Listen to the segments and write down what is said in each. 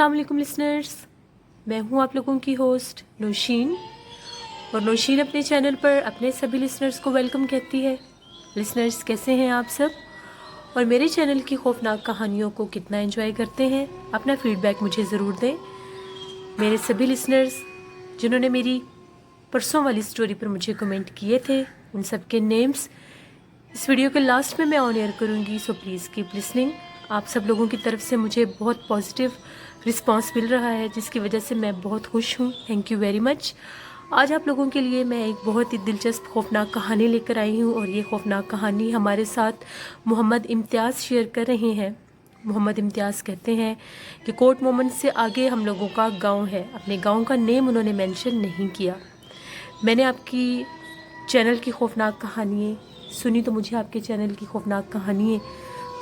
अस्सलाम वालेकुम लिसनर्स, मैं हूं आप लोगों की होस्ट नौशीन और नौशीन अपने चैनल पर अपने सभी लिसनर्स को वेलकम कहती है। लिसनर्स कैसे हैं आप सब और मेरे चैनल की खौफनाक कहानियों को कितना एंजॉय करते हैं? अपना फीडबैक मुझे ज़रूर दें। मेरे सभी लिसनर्स जिन्होंने मेरी परसों वाली स्टोरी पर मुझे कमेंट किए थे उन सब के नेम्स इस वीडियो के लास्ट में मैं ऑन एयर करूँगी, सो प्लीज़ कीप लिसनिंग। आप सब लोगों की तरफ से मुझे बहुत पॉजिटिव रिस्पांस मिल रहा है जिसकी वजह से मैं बहुत खुश हूँ। Thank you very much. आज आप लोगों के लिए मैं एक बहुत ही दिलचस्प खौफनाक कहानी लेकर आई हूँ और ये खौफनाक कहानी हमारे साथ मोहम्मद इम्तियाज़ शेयर कर रहे हैं। मोहम्मद इम्तियाज़ कहते हैं कि कोर्ट मोमेंट से आगे हम लोगों का गाँव है। अपने गाँव का नेम उन्होंने मेंशन नहीं किया। मैंने आपकी चैनल की खौफनाक कहानियाँ सुनी तो मुझे आपके चैनल की खौफनाक कहानियाँ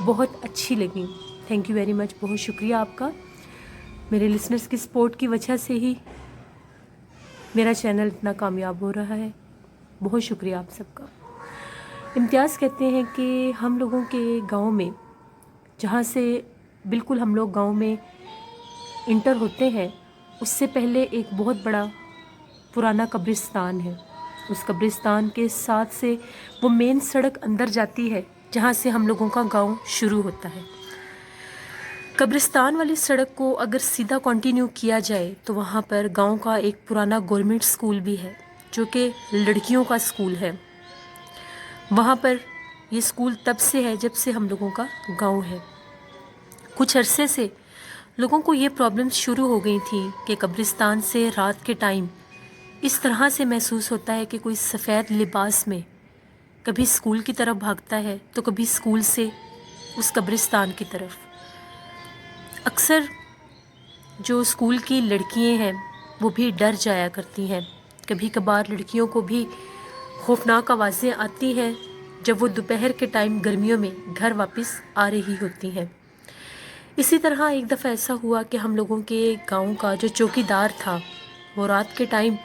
बहुत अच्छी लगी। थैंक यू वेरी मच, बहुत शुक्रिया आपका। मेरे लिसनर्स की सपोर्ट की वजह से ही मेरा चैनल इतना कामयाब हो रहा है। बहुत शुक्रिया आप सबका। इम्तियाज़ कहते हैं कि हम लोगों के गांव में, जहाँ से बिल्कुल हम लोग गांव में इंटर होते हैं, उससे पहले एक बहुत बड़ा पुराना कब्रिस्तान है। उस कब्रिस्तान के साथ से वो मेन सड़क अंदर जाती है जहाँ से हम लोगों का गांव शुरू होता है। कब्रिस्तान वाली सड़क को अगर सीधा कंटिन्यू किया जाए तो वहाँ पर गांव का एक पुराना गवर्नमेंट स्कूल भी है जो कि लड़कियों का स्कूल है। वहाँ पर ये स्कूल तब से है जब से हम लोगों का गांव है। कुछ अरसे से लोगों को ये प्रॉब्लम शुरू हो गई थी कि कब्रिस्तान से रात के टाइम इस तरह से महसूस होता है कि कोई सफ़ेद लिबास में कभी स्कूल की तरफ भागता है तो कभी स्कूल से उस कब्रिस्तान की तरफ। अक्सर जो स्कूल की लड़कियां हैं वो भी डर जाया करती हैं। कभी कभार लड़कियों को भी खौफनाक आवाज़ें आती हैं जब वो दोपहर के टाइम गर्मियों में घर वापस आ रही होती हैं। इसी तरह एक दफ़ा ऐसा हुआ कि हम लोगों के गांव का जो चौकीदार था वो रात के टाइम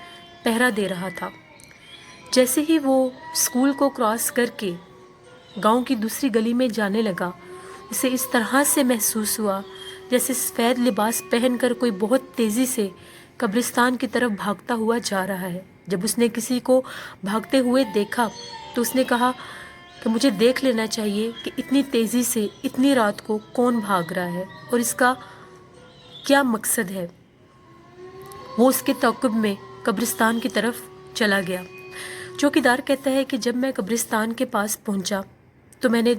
पहरा दे रहा था। जैसे ही वो स्कूल को क्रॉस करके गांव की दूसरी गली में जाने लगा, उसे इस तरह से महसूस हुआ जैसे सफ़ेद लिबास पहनकर कोई बहुत तेज़ी से कब्रिस्तान की तरफ भागता हुआ जा रहा है। जब उसने किसी को भागते हुए देखा तो उसने कहा कि मुझे देख लेना चाहिए कि इतनी तेज़ी से इतनी रात को कौन भाग रहा है और इसका क्या मकसद है। वो उसके तौक़ुब में कब्रिस्तान की तरफ चला गया। चौकीदार कहता है कि जब मैं कब्रिस्तान के पास पहुंचा तो मैंने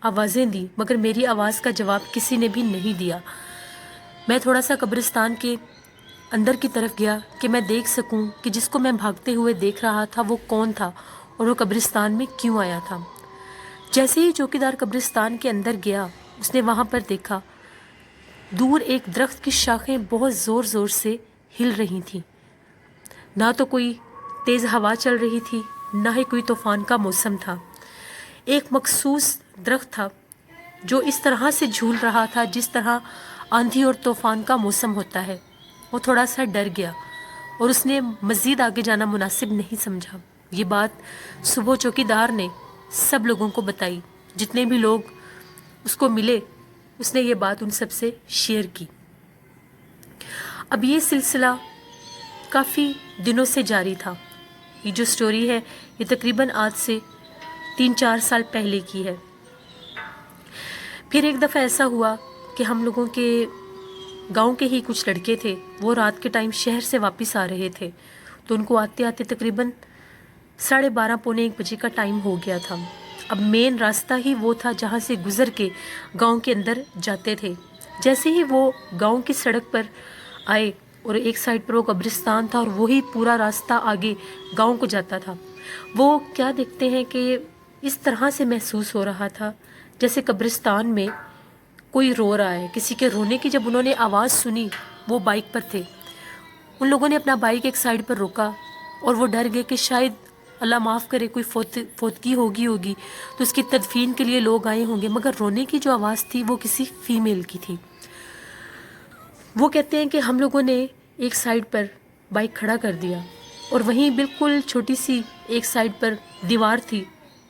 आवाज़ें दी मगर मेरी आवाज़ का जवाब किसी ने भी नहीं दिया। मैं थोड़ा सा कब्रिस्तान के अंदर की तरफ गया कि मैं देख सकूं कि जिसको मैं भागते हुए देख रहा था वो कौन था और वो कब्रिस्तान में क्यों आया था। जैसे ही चौकीदार कब्रिस्तान के अंदर गया उसने वहाँ पर देखा दूर एक दरख्त की शाखें बहुत ज़ोर ज़ोर से हिल रही थीं। ना तो कोई तेज़ हवा चल रही थी, ना ही कोई तूफ़ान का मौसम था। एक मखसूस दरख्त था जो इस तरह से झूल रहा था जिस तरह आंधी और तूफ़ान का मौसम होता है। वो थोड़ा सा डर गया और उसने मज़ीद आगे जाना मुनासिब नहीं समझा। ये बात सुबह चौकीदार ने सब लोगों को बताई। जितने भी लोग उसको मिले उसने ये बात उन सब से शेयर की। अब ये सिलसिला काफ़ी दिनों से जारी था। ये जो स्टोरी है ये तकरीबन आज से 3-4 साल पहले की है। फिर एक दफ़ा ऐसा हुआ कि हम लोगों के गांव के ही कुछ लड़के थे, वो रात के टाइम शहर से वापस आ रहे थे तो उनको आते आते तकरीबन 12:30 पौने 1 बजे का टाइम हो गया था। अब मेन रास्ता ही वो था जहाँ से गुज़र के गांव के अंदर जाते थे। जैसे ही वो गांव की सड़क पर आए और एक साइड पर वो कब्रिस्तान था और वही पूरा रास्ता आगे गांव को जाता था, वो क्या देखते हैं कि इस तरह से महसूस हो रहा था जैसे कब्रिस्तान में कोई रो रहा है। किसी के रोने की जब उन्होंने आवाज़ सुनी, वो बाइक पर थे, उन लोगों ने अपना बाइक एक साइड पर रोका और वो डर गए कि शायद अल्लाह माफ़ करे कोई फौतगी होगी तो उसकी तदफीन के लिए लोग आए होंगे। मगर रोने की जो आवाज़ थी वो किसी फीमेल की थी। वो कहते हैं कि हम लोगों ने एक साइड पर बाइक खड़ा कर दिया और वहीं बिल्कुल छोटी सी एक साइड पर दीवार थी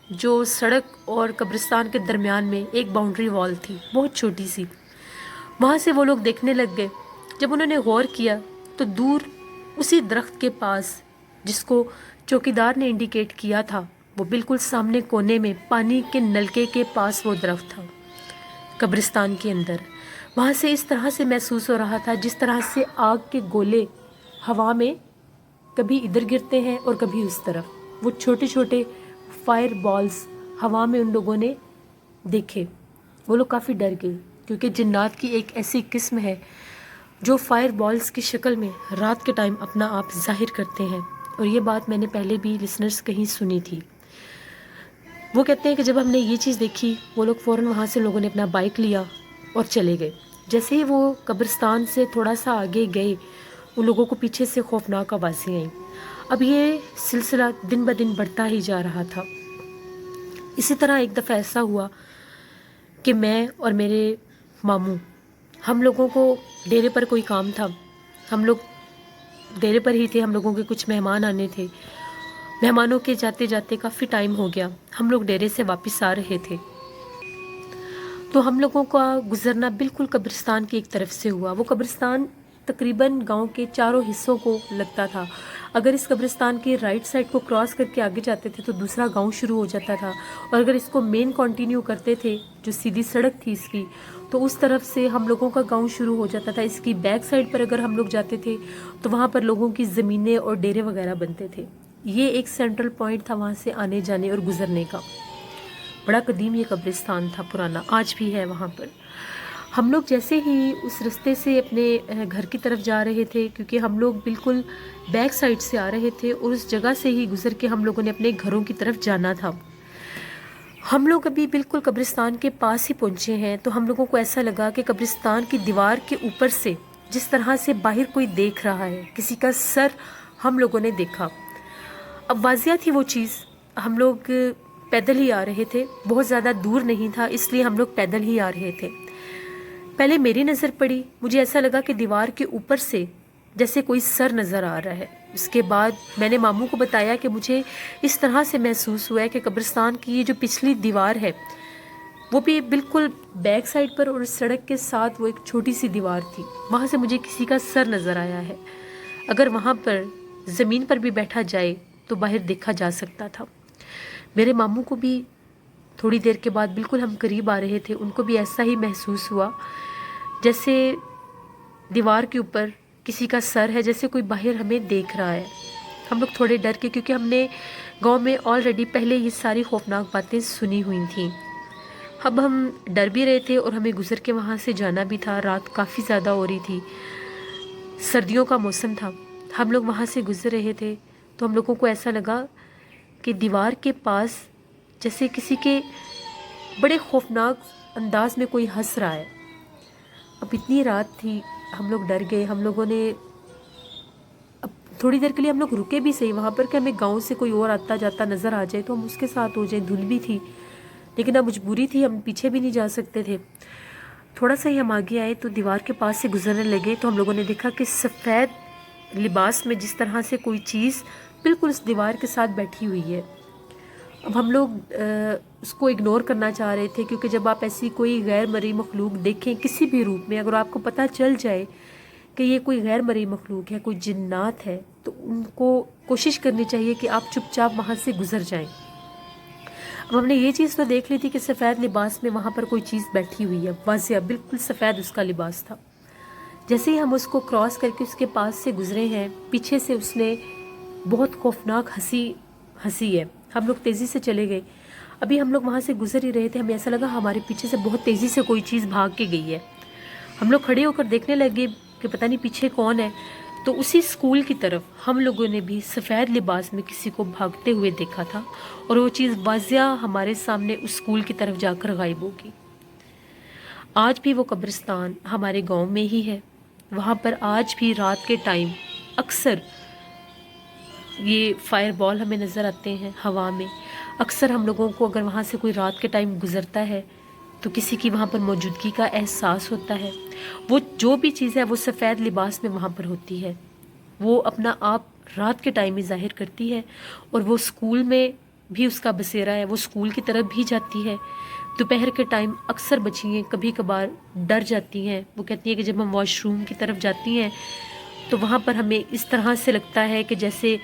जो सड़क और कब्रिस्तान के दरमियान में एक बाउंड्री वॉल थी, बहुत छोटी सी। वहाँ से वो लोग देखने लग गए जब उन्होंने गौर किया तो दूर उसी दरख्त के पास जिसको चौकीदार ने इंडिकेट किया था, वो बिल्कुल सामने कोने में पानी के नलके के पास वो दरख्त था, कब्रिस्तान के अंदर। वहाँ से इस तरह से महसूस हो रहा था जिस तरह से आग के गोले हवा में कभी इधर गिरते हैं और कभी उस तरफ। वो छोटे छोटे फायर बॉल्स हवा में उन लोगों ने देखे। वो लोग काफ़ी डर गए, क्योंकि जिन्नात की एक ऐसी किस्म है जो फायर बॉल्स की शक्ल में रात के टाइम अपना आप जाहिर करते हैं। और ये बात मैंने पहले भी लिसनर्स कहीं सुनी थी। वो कहते हैं कि जब हमने ये चीज़ देखी, वो लोग फ़ौरन वहाँ से लोगों ने अपना बाइक लिया और चले गए। जैसे ही वो कब्रिस्तान से थोड़ा सा आगे गए, उन लोगों को पीछे से खौफनाक आवाज़ें आईं। अब ये सिलसिला दिन ब दिन बढ़ता ही जा रहा था। इसी तरह एक दफ़ा ऐसा हुआ कि मैं और मेरे मामू, हम लोगों को डेरे पर कोई काम था। हम लोग डेरे पर ही थे, हम लोगों के कुछ मेहमान आने थे। मेहमानों के जाते जाते काफ़ी टाइम हो गया, हम लोग डेरे से वापस आ रहे थे। तो हम लोगों का गुज़रना बिल्कुल कब्रिस्तान की एक तरफ से हुआ। वो कब्रिस्तान तकरीबन गांव के चारों हिस्सों को लगता था। अगर इस कब्रिस्तान की राइट साइड को क्रॉस करके आगे जाते थे तो दूसरा गांव शुरू हो जाता था, और अगर इसको मेन कंटिन्यू करते थे, जो सीधी सड़क थी इसकी, तो उस तरफ से हम लोगों का गांव शुरू हो जाता था। इसकी बैक साइड पर अगर हम लोग जाते थे तो वहाँ पर लोगों की ज़मीनें और डेरे वगैरह बनते थे। ये एक सेंट्रल पॉइंट था वहाँ से आने जाने और गुजरने का। बड़ा कदीम ये कब्रिस्तान था, पुराना, आज भी है वहाँ पर। हम लोग जैसे ही उस रास्ते से अपने घर की तरफ जा रहे थे, क्योंकि हम लोग बिल्कुल बैक साइड से आ रहे थे और उस जगह से ही गुजर के हम लोगों ने अपने घरों की तरफ जाना था। हम लोग अभी बिल्कुल कब्रिस्तान के पास ही पहुँचे हैं तो हम लोगों को ऐसा लगा कि कब्रिस्तान की दीवार के ऊपर से जिस तरह से बाहर कोई देख रहा है, किसी का सर हम लोगों ने देखा। अब वाजिया थी वो चीज़, हम लोग पैदल ही आ रहे थे, बहुत ज़्यादा दूर नहीं था, इसलिए हम लोग पैदल ही आ रहे थे। पहले मेरी नज़र पड़ी, मुझे ऐसा लगा कि दीवार के ऊपर से जैसे कोई सर नज़र आ रहा है। उसके बाद मैंने मामू को बताया कि मुझे इस तरह से महसूस हुआ है कि कब्रिस्तान की ये जो पिछली दीवार है वो भी बिल्कुल बैक साइड पर और सड़क के साथ वो एक छोटी सी दीवार थी, वहाँ से मुझे किसी का सर नज़र आया है। अगर वहाँ पर ज़मीन पर भी बैठा जाए तो बाहर देखा जा सकता था। मेरे मामू को भी थोड़ी देर के बाद, बिल्कुल हम करीब आ रहे थे, उनको भी ऐसा ही महसूस हुआ जैसे दीवार के ऊपर किसी का सर है, जैसे कोई बाहर हमें देख रहा है। हम लोग थोड़े डर के, क्योंकि हमने गांव में ऑलरेडी पहले ये सारी खौफनाक बातें सुनी हुई थी। अब हम डर भी रहे थे और हमें गुजर के वहाँ से जाना भी था। रात काफ़ी ज़्यादा हो रही थी, सर्दियों का मौसम था। हम लोग वहाँ से गुजर रहे थे तो हम लोगों को ऐसा लगा कि दीवार के पास जैसे किसी के बड़े खौफनाक अंदाज में कोई हंस रहा है। अब इतनी रात थी, हम लोग डर गए। हम लोगों ने अब थोड़ी देर के लिए हम लोग रुके भी सही वहाँ पर कि हमें गांव से कोई और आता जाता नज़र आ जाए तो हम उसके साथ हो जाए। धुंध भी थी, लेकिन अब मजबूरी थी, हम पीछे भी नहीं जा सकते थे। थोड़ा सा ही हम आगे आए तो दीवार के पास से गुजरने लगे तो हम लोगों ने देखा कि सफ़ेद लिबास में जिस तरह से कोई चीज़ बिल्कुल उस दीवार के साथ बैठी हुई है। अब हम लोग उसको इग्नोर करना चाह रहे थे, क्योंकि जब आप ऐसी कोई गैर मरी मखलूक देखें किसी भी रूप में, अगर आपको पता चल जाए कि ये कोई गैर मरी मखलूक है, कोई जिन्नात है, तो उनको कोशिश करनी चाहिए कि आप चुपचाप वहाँ से गुजर जाएं। अब हमने ये चीज़ तो देख ली थी कि सफ़ेद लिबास में वहाँ पर कोई चीज़ बैठी हुई है, वाज़िया बिल्कुल सफ़ेद उसका लिबास था। जैसे ही हम उसको क्रॉस करके उसके पास से गुजरे हैं, पीछे से उसने बहुत खौफनाक हंसी है। हम लोग तेज़ी से चले गए। अभी हम लोग वहाँ से गुजर ही रहे थे, हमें ऐसा लगा हमारे पीछे से बहुत तेज़ी से कोई चीज़ भाग के गई है। हम लोग खड़े होकर देखने लगे कि पता नहीं पीछे कौन है। तो उसी स्कूल की तरफ हम लोगों ने भी सफ़ेद लिबास में किसी को भागते हुए देखा था, और वो चीज़ वाज़िया हमारे सामने उस स्कूल की तरफ जाकर गायब होगी। आज भी वो कब्रिस्तान हमारे गाँव में ही है। वहाँ पर आज भी रात के टाइम अक्सर ये फायर बॉल हमें नज़र आते हैं हवा में। अक्सर हम लोगों को अगर वहाँ से कोई रात के टाइम गुज़रता है तो किसी की वहाँ पर मौजूदगी का एहसास होता है। वो जो भी चीज़ है वो सफ़ेद लिबास में वहाँ पर होती है, वो अपना आप रात के टाइम में ज़ाहिर करती है। और वो स्कूल में بھی उसका बसेरा है, वो स्कूल की तरफ भी जाती है। दोपहर के टाइम अक्सर बच्चियाँ कभी कभार डर जाती हैं। वो कहती हैं कि जब हम वॉशरूम की तरफ जाती हैं तो वहाँ पर हमें इस तरह से लगता है कि जैसे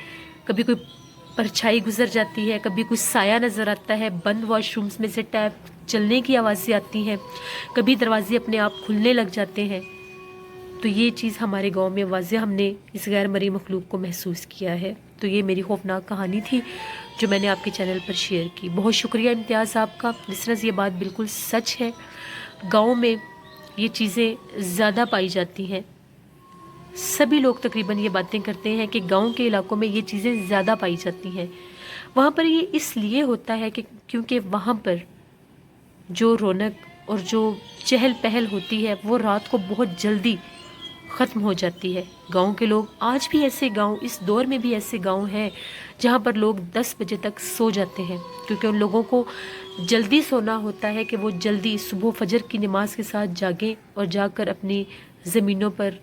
कभी कोई परछाई गुजर जाती है, कभी कुछ साया नज़र आता है, बंद वॉशरूम्स में से टैप चलने की आवाज़ें आती हैं, कभी दरवाजे अपने आप खुलने लग जाते हैं। तो ये चीज़ हमारे गांव में वाज़े हमने इस गैर मरी मखलूक को महसूस किया है। तो ये मेरी खौफनाक कहानी थी जो मैंने आपके चैनल पर शेयर की। बहुत शुक्रिया इम्तियाज़ आपका। लिसनर्स, ये बात बिल्कुल सच है, गांव में ये चीज़ें ज़्यादा पाई जाती हैं। सभी लोग तकरीबन ये बातें करते हैं कि गांव के इलाकों में ये चीज़ें ज़्यादा पाई जाती हैं। वहाँ पर ये इसलिए होता है कि क्योंकि वहाँ पर जो रौनक और जो चहल पहल होती है वो रात को बहुत जल्दी ख़त्म हो जाती है। गांव के लोग, आज भी ऐसे गांव, इस दौर में भी ऐसे गांव हैं जहां पर लोग 10 बजे तक सो जाते हैं, क्योंकि उन लोगों को जल्दी सोना होता है कि वो जल्दी सुबह फजर की नमाज के साथ जागें और जाकर अपनी ज़मीनों पर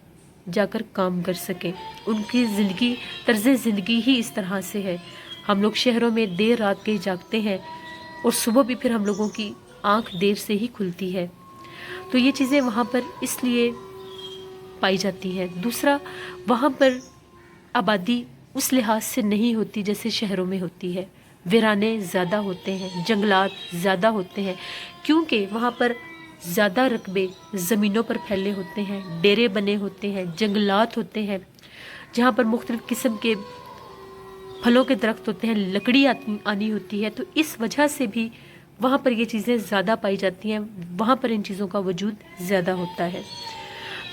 जाकर काम कर सकें। उनकी ज़िंदगी, तर्ज़ ज़िंदगी ही इस तरह से है। हम लोग शहरों में देर रात के जागते हैं और सुबह भी फिर हम लोगों की आँख देर से ही खुलती है। तो ये चीज़ें वहाँ पर इसलिए पाई जाती है। दूसरा, वहाँ पर आबादी उस लिहाज से नहीं होती जैसे शहरों में होती है। वीराने ज़्यादा होते हैं, जंगलात ज़्यादा होते हैं, क्योंकि वहाँ पर ज़्यादा रकबे ज़मीनों पर फैले होते हैं, डेरे बने होते हैं, जंगलात होते हैं जहाँ पर मुख्तलिफ़ किस्म के फलों के दरख्त होते हैं, लकड़ी आनी होती है। तो इस वजह से भी वहाँ पर ये चीज़ें ज़्यादा पाई जाती हैं, वहाँ पर इन चीज़ों का वजूद ज़्यादा होता है।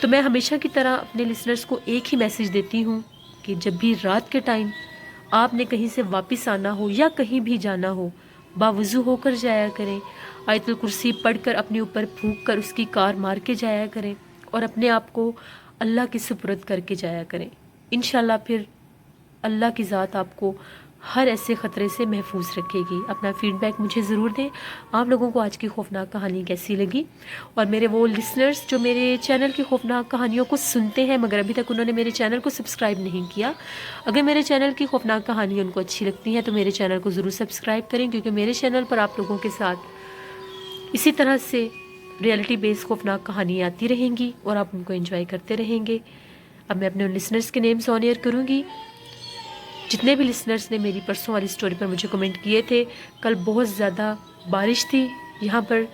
तो मैं हमेशा की तरह अपने लिसनर्स को एक ही मैसेज देती हूँ कि जब भी रात के टाइम आपने कहीं से वापस आना हो या कहीं भी जाना हो, बावज़ू होकर जाया करें। आयतुल कुर्सी पढ़कर अपने ऊपर फूंक कर उसकी कार मार के जाया करें और अपने आप को अल्लाह के सुपुर्द करके जाया करें। इंशाल्लाह फिर अल्लाह की ज़ात आपको हर ऐसे ख़तरे से महफूज रखेगी। अपना फीडबैक मुझे ज़रूर दें, आप लोगों को आज की खौफनाक कहानी कैसी लगी। और मेरे वो लिसनर्स जो मेरे चैनल की खौफनाक कहानियों को सुनते हैं मगर अभी तक उन्होंने मेरे चैनल को सब्सक्राइब नहीं किया, अगर मेरे चैनल की खौफनाक कहानी उनको अच्छी लगती है तो मेरे चैनल को ज़रूर सब्सक्राइब करें, क्योंकि मेरे चैनल पर आप लोगों के साथ इसी तरह से रियलिटी बेस्ड खौफनाक कहानियाँ आती रहेंगी और आप उनको एंजॉय करते रहेंगे। अब मैं अपने लिसनर्स के नेम्स ऑन एयर करूँगी। जितने भी लिसनर्स ने मेरी परसों वाली स्टोरी पर मुझे कमेंट किए थे, कल बहुत ज़्यादा बारिश थी यहाँ पर,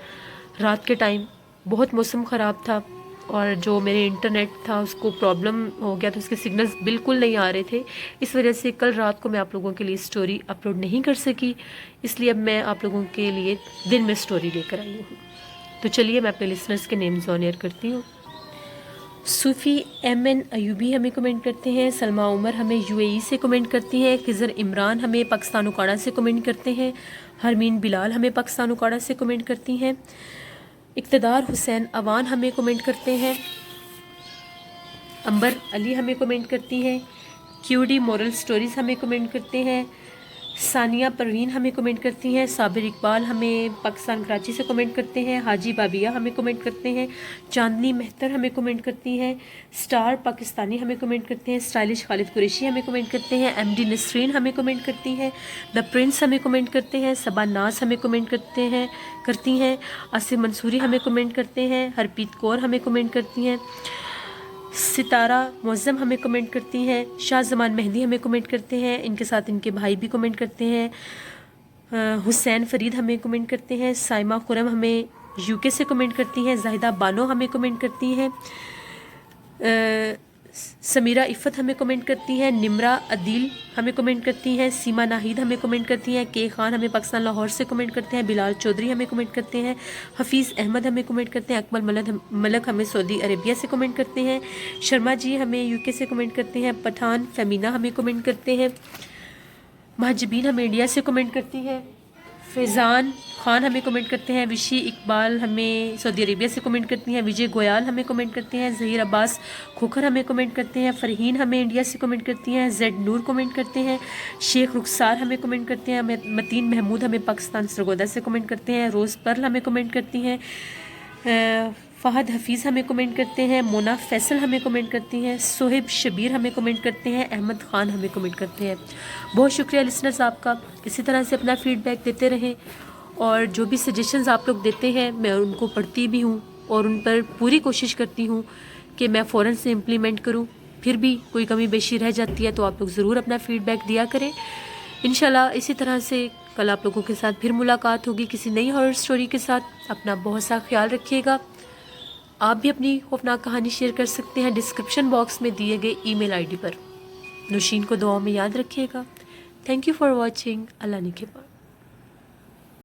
रात के टाइम बहुत मौसम ख़राब था और जो मेरे इंटरनेट था उसको प्रॉब्लम हो गया, तो उसके सिग्नल्स बिल्कुल नहीं आ रहे थे। इस वजह से कल रात को मैं आप लोगों के लिए स्टोरी अपलोड नहीं कर सकी, इसलिए अब मैं आप लोगों के लिए दिन में स्टोरी लेकर आई हूँ। तो चलिए मैं अपने लिसनर्स के नेम्स ऑन एयर करती हूँ। सूफ़ी MN अयूबी हमें कमेंट करते हैं, सलमा उमर हमें UAE से कमेंट करती हैं, खिज़र इमरान हमें पाकिस्तान उकाड़ा से कमेंट करते हैं, हरमीन बिलाल हमें पाकिस्तान उकाड़ा से कमेंट करती हैं, इक़्तिदार हुसैन अवान हमें कमेंट करते हैं, अंबर अली हमें कमेंट करती हैं, QD मोरल स्टोरीज़ हमें कमेंट करते हैं, सानिया परवीन हमें कमेंट करती हैं, साबिर इकबाल हमें पाकिस्तान कराची से कमेंट करते हैं, हाजी बाबिया हमें कमेंट करते हैं, चांदनी मेहतर हमें कमेंट करती हैं, स्टार पाकिस्तानी हमें कमेंट करते हैं, स्टाइलिश खालिद कुरैशी हमें कमेंट करते हैं, MD नसरीन हमें कमेंट करती हैं, द प्रिंस हमें कमेंट करते हैं, सबा नाज हमें कमेंट करती हैं, आसिम मंसूरी हमें कमेंट करते हैं, हरप्रीत कौर हमें कमेंट करती हैं, सितारा मुअज़्ज़म हमें कमेंट करती हैं, शाह ज़मान मेहंदी हमें कमेंट करते हैं, इनके साथ इनके भाई भी कमेंट करते हैं, हुसैन फ़रीद हमें कमेंट करते हैं, साइमा खुरम हमें UK से कमेंट करती हैं, जाहिदा बानो हमें कमेंट करती हैं, समीरा इफ़त हमें कमेंट करती हैं, निमरा अदील हमें कमेंट करती हैं, सीमा नाहिद हमें कमेंट करती हैं, के खान हमें पाकिस्तान लाहौर से कमेंट करते हैं, बिलाल चौधरी हमें कमेंट करते हैं, हफीज़ अहमद हमें कमेंट करते हैं, अकमल मलक हमें सऊदी अरेबिया से कमेंट करते हैं, शर्मा जी हमें UK से कमेंट करते हैं, पठान फमीना हमें कमेंट करते हैं, महजबीन हमें इंडिया से कमेंट करती हैं, फैज़ान खान हमें कमेंट करते हैं, विशी इकबाल हमें सऊदी अरेबिया से कमेंट करती हैं, विजय गोयल हमें कमेंट करते हैं, ज़हीर अब्बास खोखर हमें कमेंट करते हैं, फ़रहीन हमें इंडिया से कमेंट करती हैं, जेड नूर कमेंट करते हैं, शेख रुखसार हमें कमेंट करते हैं, मतीन महमूद हमें पाकिस्तान सरगोदा से कमेंट करते हैं, रोज़ पर्ल हमें कमेंट करती हैं, فہد حفیظ ہمیں کمنٹ کرتے ہیں، مونا فیصل ہمیں کمنٹ کرتی ہیں، صہیب شبیر ہمیں کمنٹ کرتے ہیں، احمد خان ہمیں کمنٹ کرتے ہیں۔ بہت شکریہ لسنرز آپ کا، اسی طرح سے اپنا فیڈ بیک دیتے رہیں، اور جو بھی سجیشنز آپ لوگ دیتے ہیں میں ان کو پڑھتی بھی ہوں اور ان پر پوری کوشش کرتی ہوں کہ میں فوراً سے امپلیمنٹ کروں۔ پھر بھی کوئی کمی بیشی رہ جاتی ہے تو آپ لوگ ضرور اپنا فیڈ بیک دیا کریں۔ انشاءاللہ اسی طرح سے کل آپ لوگوں کے ساتھ پھر ملاقات ہوگی کسی نئی ہارر سٹوری کے ساتھ۔ اپنا بہت سا خیال رکھیے گا۔ آپ بھی اپنی خوفناک کہانی شیئر کر سکتے ہیں ڈسکرپشن باکس میں دیے گئے ای میل آئی ڈی پر۔ نوشین کو دعاؤں میں یاد رکھیے گا۔ Thank you for watching. اللہ نگہبان۔